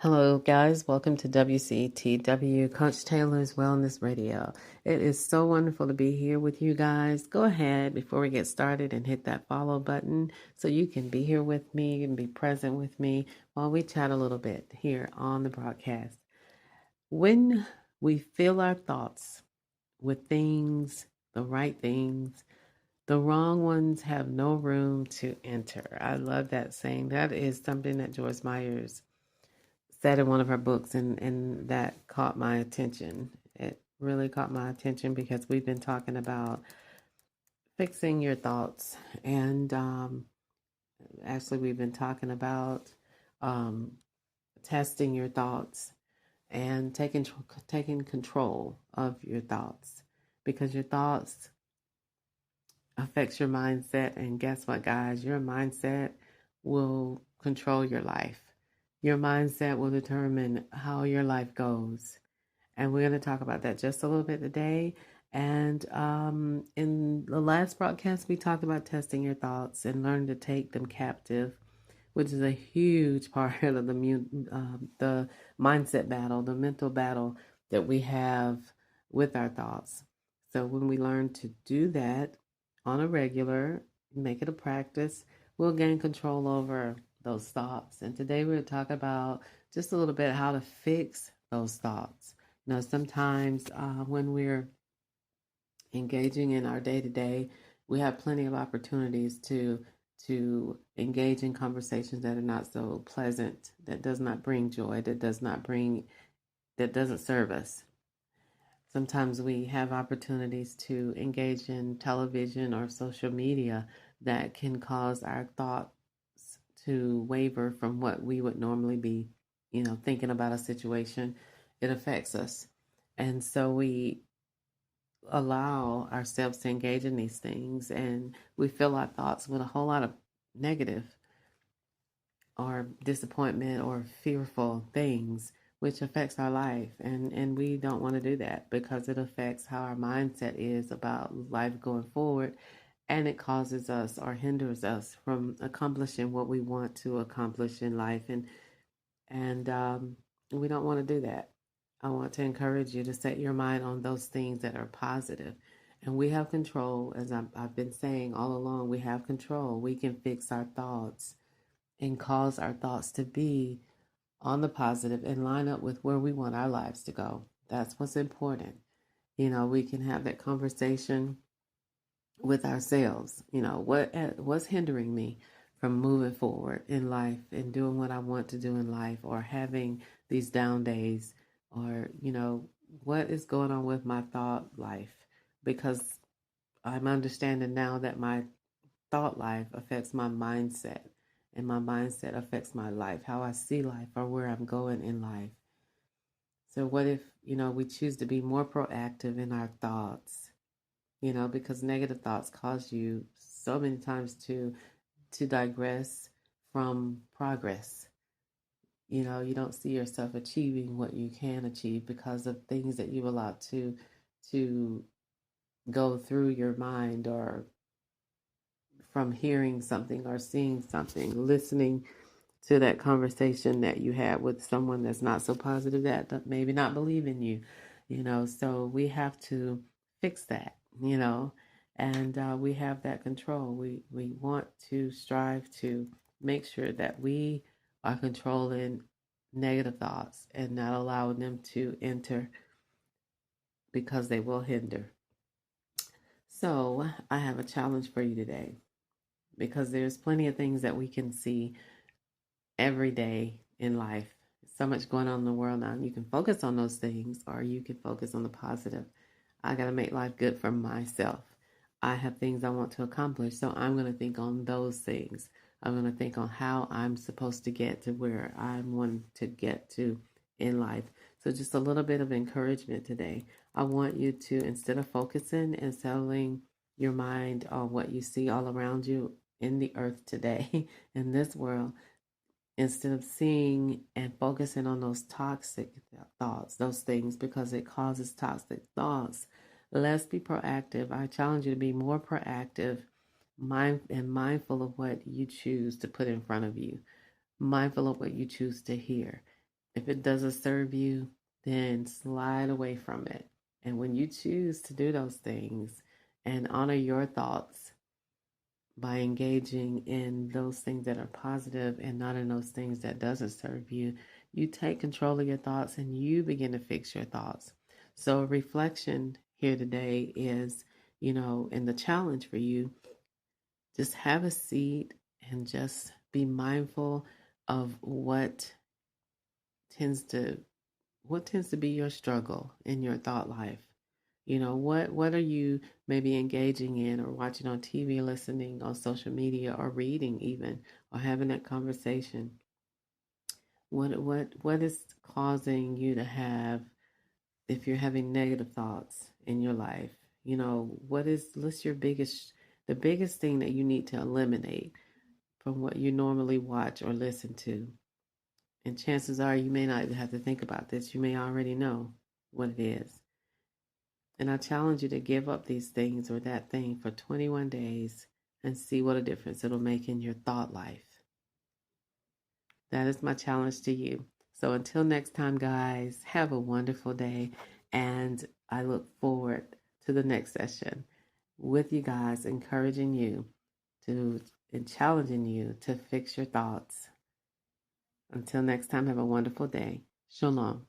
Hello, guys. Welcome to WCTW, Coach Taylor's Wellness Radio. It is so wonderful to be here with you guys. Go ahead before we get started and hit that follow button so you can be here with me and be present with me while we chat a little bit here on the broadcast. When we fill our thoughts with things, the right things, the wrong ones have no room to enter. I love that saying. That is something that Joyce Myers said in one of her books, and that caught my attention. It really caught my attention because we've been talking about fixing your thoughts, and actually, we've been talking about um, testing your thoughts and taking control of your thoughts, because your thoughts affects your mindset. And guess what, guys? Your mindset will control your life. Your mindset will determine how your life goes. And we're going to talk about that just a little bit today. And in the last broadcast, we talked about testing your thoughts and learn to take them captive, which is a huge part of the mindset battle, the mental battle that we have with our thoughts. So when we learn to do that on a regular, make it a practice, we'll gain control over those thoughts. And today we're going to talk about just a little bit how to fix those thoughts. Sometimes when we're engaging in our day to day, we have plenty of opportunities to engage in conversations that are not so pleasant, that does not bring joy, that doesn't serve us. Sometimes we have opportunities to engage in television or social media that can cause our thoughts to waver from what we would normally be, thinking about a situation. It affects us. And so we allow ourselves to engage in these things, and we fill our thoughts with a whole lot of negative or disappointment or fearful things, which affects our life. And we don't want to do that because it affects how our mindset is about life going forward, and it causes us or hinders us from accomplishing what we want to accomplish in life. And we don't want to do that. I want to encourage you to set your mind on those things that are positive. And we have control, as I've been saying all along, we have control. We can fix our thoughts and cause our thoughts to be on the positive and line up with where we want our lives to go. That's what's important. We can have that conversation with ourselves. What's hindering me from moving forward in life and doing what I want to do in life, or having these down days, or what is going on with my thought life, because I'm understanding now that my thought life affects my mindset, and my mindset affects my life, how I see life, or where I'm going in life. So what if we choose to be more proactive in our thoughts, because negative thoughts cause you so many times to digress from progress. You don't see yourself achieving what you can achieve because of things that you allow to go through your mind, or from hearing something or seeing something, listening to that conversation that you had with someone that's not so positive, that maybe not believe in you. So we have to fix that, and we have that control. We want to strive to make sure that we are controlling negative thoughts and not allowing them to enter, because they will hinder. So I have a challenge for you today, because there's plenty of things that we can see every day in life. So much going on in the world now. You can focus on those things, or you can focus on the positive. I got to make life good for myself. I have things I want to accomplish, so I'm going to think on those things. I'm going to think on how I'm supposed to get to where I want to get to in life. So just a little bit of encouragement today. I want you to, instead of focusing and settling your mind on what you see all around you in the earth today, in this world, instead of seeing and focusing on those toxic thoughts, those things, because it causes toxic thoughts, let's be proactive. I challenge you to be more proactive, mindful of what you choose to put in front of you, mindful of what you choose to hear. If it doesn't serve you, then slide away from it. And when you choose to do those things and honor your thoughts by engaging in those things that are positive and not in those things that doesn't serve you, you take control of your thoughts and you begin to fix your thoughts. So reflection here today is, and the challenge for you, just have a seat and just be mindful of tends to what tends to be your struggle in your thought life. What are you maybe engaging in or watching on TV, listening on social media, or reading even, or having that conversation? What is causing you to have, if you're having negative thoughts in your life? What's the biggest thing that you need to eliminate from what you normally watch or listen to? And chances are you may not even have to think about this. You may already know what it is. And I challenge you to give up these things or that thing for 21 days and see what a difference it'll make in your thought life. That is my challenge to you. So until next time, guys, have a wonderful day. And I look forward to the next session with you guys, encouraging you to and challenging you to fix your thoughts. Until next time, have a wonderful day. Shalom.